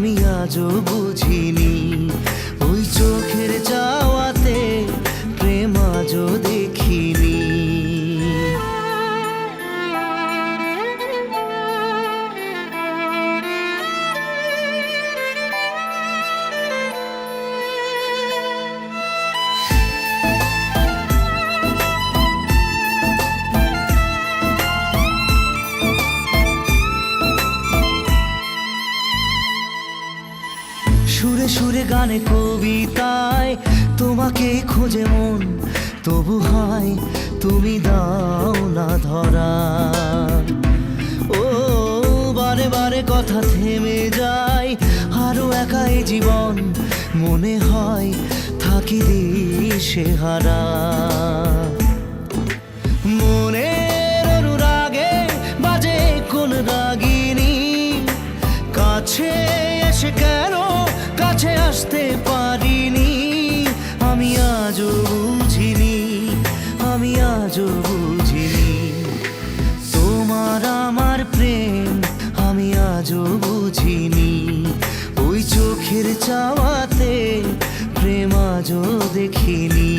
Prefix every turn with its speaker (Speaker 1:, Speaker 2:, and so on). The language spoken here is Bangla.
Speaker 1: আমি আজও বুঝিনি। ওই চোখের চাওয়াতে প্রেম আজও দেখিনি। সুরে সুরে গানে কবিতায় তোমাকে খোঁজে মন, তবু হয় তুমি দাও না ধরা। ও বারে বারে কথা থেমে যায়, আরো একা এই জীবন মনে হয় থাকি দিশে হারা। মনের অনুরাগে বাজে কোন রাগিনী, কাছে এসে কেন কাছে আসতে পারিনি। আমি আজও বুঝিনি, আমি আজও বুঝিনি তোমার আমার প্রেম, আমি আজও বুঝিনি। ওই চোখের চাওয়াতে প্রেম আজও দেখিনি।